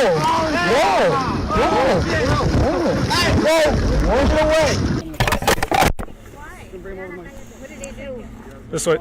This way.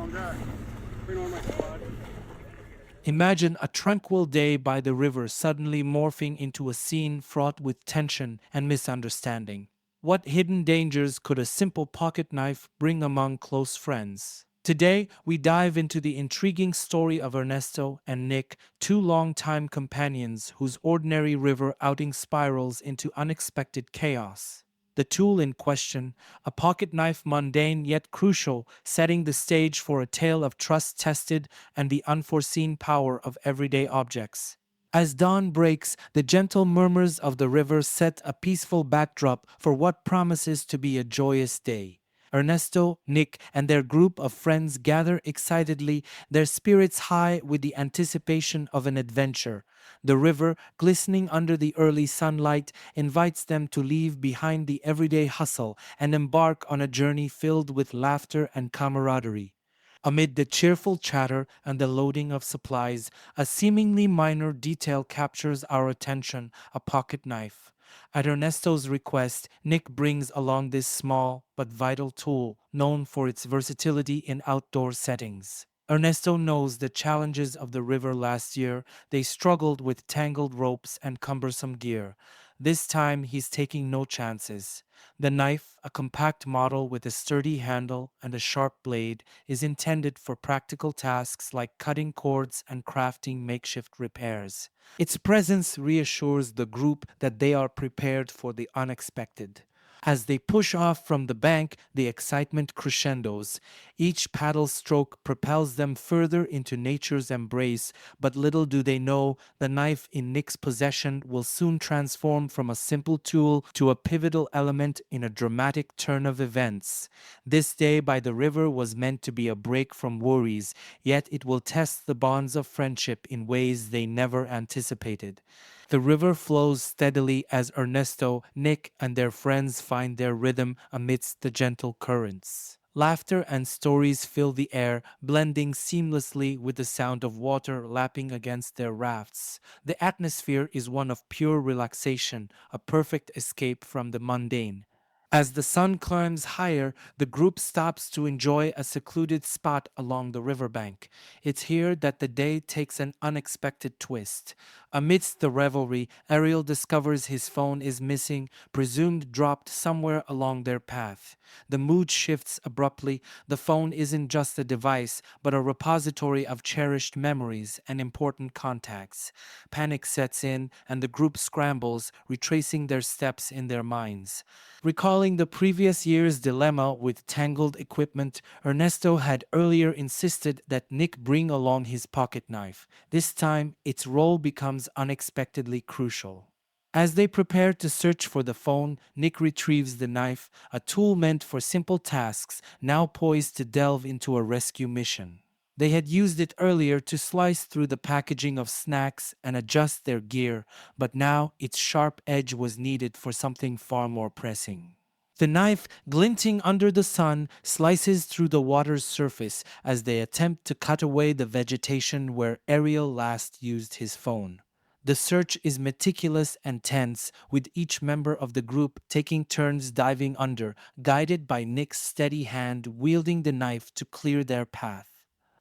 Imagine a tranquil day by the river suddenly morphing into a scene fraught with tension and misunderstanding. What hidden dangers could a simple pocket knife bring among close friends? Today, we dive into the intriguing story of Ernesto and Nick, two longtime companions whose ordinary river outing spirals into unexpected chaos. The tool in question, a pocket knife mundane yet crucial, setting the stage for a tale of trust tested and the unforeseen power of everyday objects. As dawn breaks, the gentle murmurs of the river set a peaceful backdrop for what promises to be a joyous day. Ernesto, Nick, and their group of friends gather excitedly, their spirits high with the anticipation of an adventure. The river, glistening under the early sunlight, invites them to leave behind the everyday hustle and embark on a journey filled with laughter and camaraderie. Amid the cheerful chatter and the loading of supplies, a seemingly minor detail captures our attention: a pocket knife. At Ernesto's request, Nick brings along this small but vital tool, known for its versatility in outdoor settings. Ernesto knows the challenges of the river last year. They struggled with tangled ropes and cumbersome gear. This time, he's taking no chances. The knife, a compact model with a sturdy handle and a sharp blade, is intended for practical tasks like cutting cords and crafting makeshift repairs. Its presence reassures the group that they are prepared for the unexpected. As they push off from the bank, the excitement crescendos. Each paddle stroke propels them further into nature's embrace, but little do they know the knife in Nick's possession will soon transform from a simple tool to a pivotal element in a dramatic turn of events. This day by the river was meant to be a break from worries, yet it will test the bonds of friendship in ways they never anticipated. The river flows steadily as Ernesto, Nick, and their friends find their rhythm amidst the gentle currents. Laughter and stories fill the air, blending seamlessly with the sound of water lapping against their rafts. The atmosphere is one of pure relaxation, a perfect escape from the mundane. As the sun climbs higher, the group stops to enjoy a secluded spot along the riverbank. It's here that the day takes an unexpected twist. Amidst the revelry, Ariel discovers his phone is missing, presumed dropped somewhere along their path. The mood shifts abruptly. The phone isn't just a device, but a repository of cherished memories and important contacts. Panic sets in, and the group scrambles, retracing their steps in their minds. Recalling the previous year's dilemma with tangled equipment, Ernesto had earlier insisted that Nick bring along his pocket knife. This time, its role becomes unexpectedly crucial. As they prepare to search for the phone, Nick retrieves the knife, a tool meant for simple tasks, now poised to delve into a rescue mission. They had used it earlier to slice through the packaging of snacks and adjust their gear, but now its sharp edge was needed for something far more pressing. The knife, glinting under the sun, slices through the water's surface as they attempt to cut away the vegetation where Ariel last used his phone. The search is meticulous and tense, with each member of the group taking turns diving under, guided by Nick's steady hand wielding the knife to clear their path.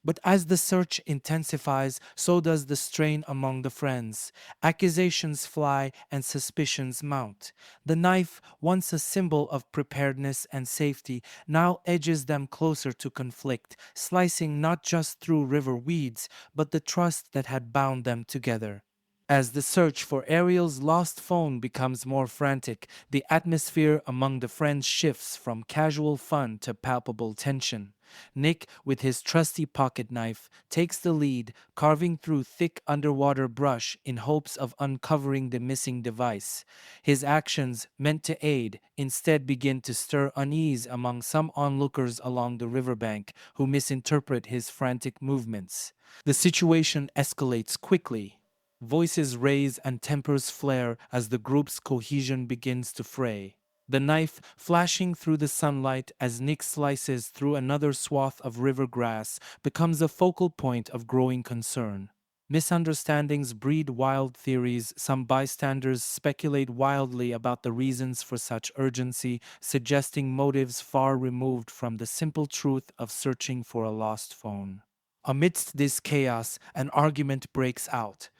But as the search intensifies, so does the strain among the friends. Accusations fly and suspicions mount. The knife, once a symbol of preparedness and safety, now edges them closer to conflict, slicing not just through river weeds, but the trust that had bound them together. As the search for Ariel's lost phone becomes more frantic, the atmosphere among the friends shifts from casual fun to palpable tension. Nick, with his trusty pocket knife, takes the lead, carving through thick underwater brush in hopes of uncovering the missing device. His actions, meant to aid, instead begin to stir unease among some onlookers along the riverbank who misinterpret his frantic movements. The situation escalates quickly. Voices raise and tempers flare as the group's cohesion begins to fray. The knife, flashing through the sunlight as Nick slices through another swath of river grass, becomes a focal point of growing concern. Misunderstandings breed wild theories. Some bystanders speculate wildly about the reasons for such urgency, suggesting motives far removed from the simple truth of searching for a lost phone. Amidst this chaos, an argument breaks out.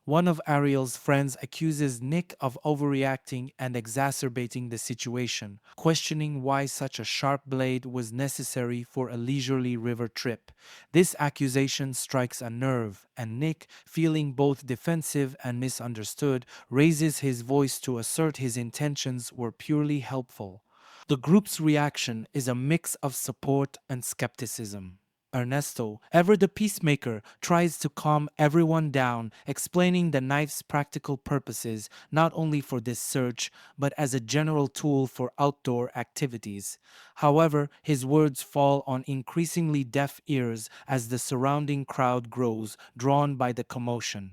One of Ariel's friends accuses Nick of overreacting and exacerbating the situation, questioning why such a sharp blade was necessary for a leisurely river trip. This accusation strikes a nerve, and Nick, feeling both defensive and misunderstood, raises his voice to assert his intentions were purely helpful. The group's reaction is a mix of support and skepticism. Ernesto, ever the peacemaker, tries to calm everyone down, explaining the knife's practical purposes not only for this search, but as a general tool for outdoor activities. However, his words fall on increasingly deaf ears as the surrounding crowd grows, drawn by the commotion.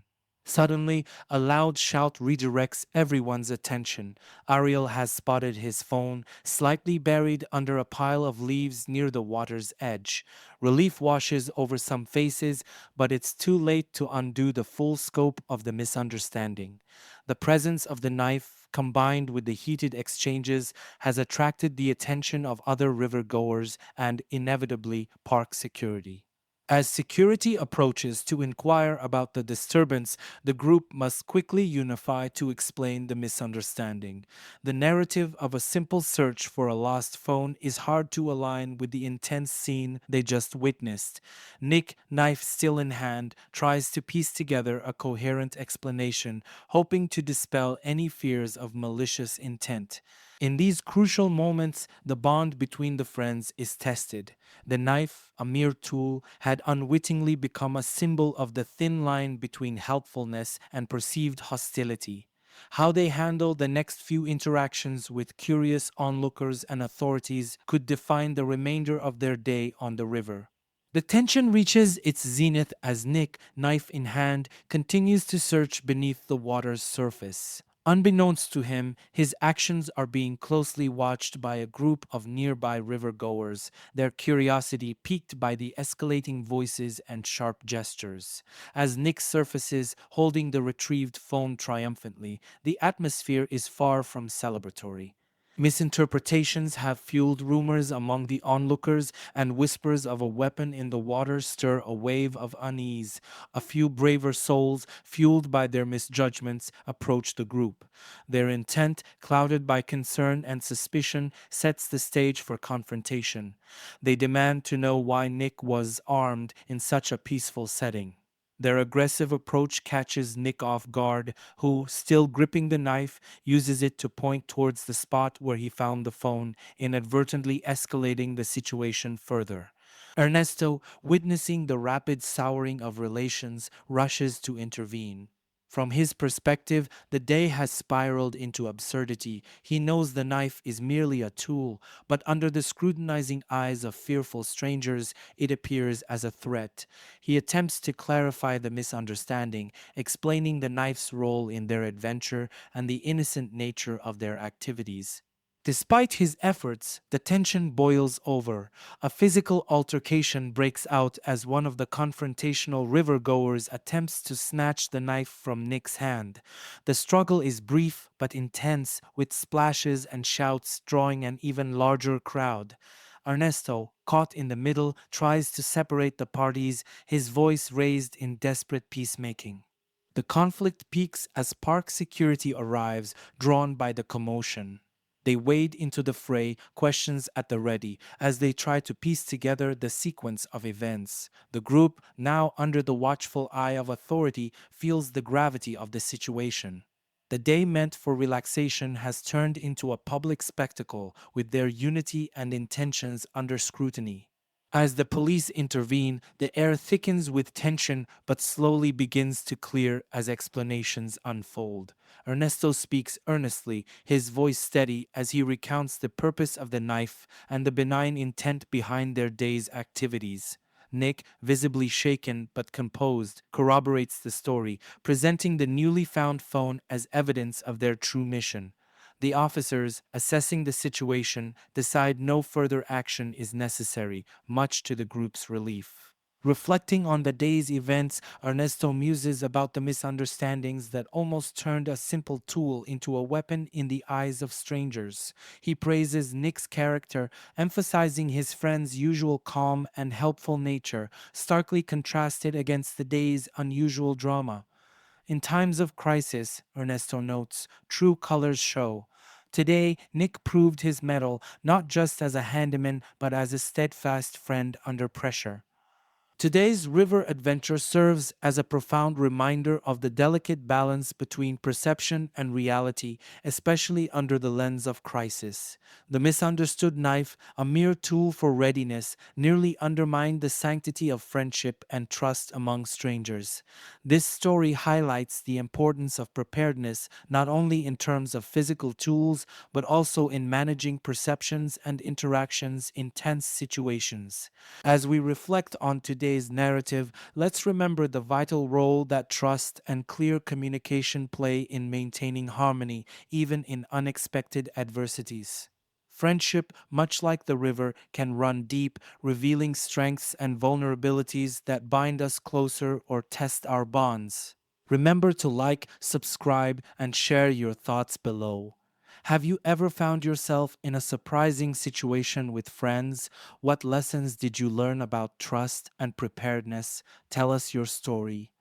Suddenly, a loud shout redirects everyone's attention. Ariel has spotted his phone, slightly buried under a pile of leaves near the water's edge. Relief washes over some faces, but it's too late to undo the full scope of the misunderstanding. The presence of the knife, combined with the heated exchanges, has attracted the attention of other rivergoers and, inevitably, park security. As security approaches to inquire about the disturbance, the group must quickly unify to explain the misunderstanding. The narrative of a simple search for a lost phone is hard to align with the intense scene they just witnessed. Nick, knife still in hand, tries to piece together a coherent explanation, hoping to dispel any fears of malicious intent. In these crucial moments, the bond between the friends is tested. The knife, a mere tool, had unwittingly become a symbol of the thin line between helpfulness and perceived hostility. How they handle the next few interactions with curious onlookers and authorities could define the remainder of their day on the river. The tension reaches its zenith as Nick, knife in hand, continues to search beneath the water's surface. Unbeknownst to him, his actions are being closely watched by a group of nearby rivergoers, their curiosity piqued by the escalating voices and sharp gestures. As Nick surfaces, holding the retrieved phone triumphantly, the atmosphere is far from celebratory. Misinterpretations have fueled rumors among the onlookers, and whispers of a weapon in the water stir a wave of unease. A few braver souls, fueled by their misjudgments, approach the group. Their intent, clouded by concern and suspicion, sets the stage for confrontation. They demand to know why Nick was armed in such a peaceful setting. Their aggressive approach catches Nick off guard, who, still gripping the knife, uses it to point towards the spot where he found the phone, inadvertently escalating the situation further. Ernesto, witnessing the rapid souring of relations, rushes to intervene. From his perspective, the day has spiraled into absurdity. He knows the knife is merely a tool, but under the scrutinizing eyes of fearful strangers, it appears as a threat. He attempts to clarify the misunderstanding, explaining the knife's role in their adventure and the innocent nature of their activities. Despite his efforts, the tension boils over. A physical altercation breaks out as one of the confrontational rivergoers attempts to snatch the knife from Nick's hand. The struggle is brief but intense, with splashes and shouts drawing an even larger crowd. Ernesto, caught in the middle, tries to separate the parties, his voice raised in desperate peacemaking. The conflict peaks as park security arrives, drawn by the commotion. They wade into the fray, questions at the ready, as they try to piece together the sequence of events. The group, now under the watchful eye of authority, feels the gravity of the situation. The day meant for relaxation has turned into a public spectacle, with their unity and intentions under scrutiny. As the police intervene, the air thickens with tension but slowly begins to clear as explanations unfold. Ernesto speaks earnestly, his voice steady as he recounts the purpose of the knife and the benign intent behind their day's activities. Nick, visibly shaken but composed, corroborates the story, presenting the newly found phone as evidence of their true mission. The officers, assessing the situation, decide no further action is necessary, much to the group's relief. Reflecting on the day's events, Ernesto muses about the misunderstandings that almost turned a simple tool into a weapon in the eyes of strangers. He praises Nick's character, emphasizing his friend's usual calm and helpful nature, starkly contrasted against the day's unusual drama. In times of crisis, Ernesto notes, true colors show. Today, Nick proved his mettle not just as a handyman but as a steadfast friend under pressure. Today's river adventure serves as a profound reminder of the delicate balance between perception and reality, especially under the lens of crisis. The misunderstood knife, a mere tool for readiness, nearly undermined the sanctity of friendship and trust among strangers. This story highlights the importance of preparedness not only in terms of physical tools but also in managing perceptions and interactions in tense situations. As we reflect on today's narrative, let's remember the vital role that trust and clear communication play in maintaining harmony, even in unexpected adversities. Friendship, much like the river, can run deep, revealing strengths and vulnerabilities that bind us closer or test our bonds. Remember to like, subscribe, and share your thoughts below. Have you ever found yourself in a surprising situation with friends? What lessons did you learn about trust and preparedness? Tell us your story.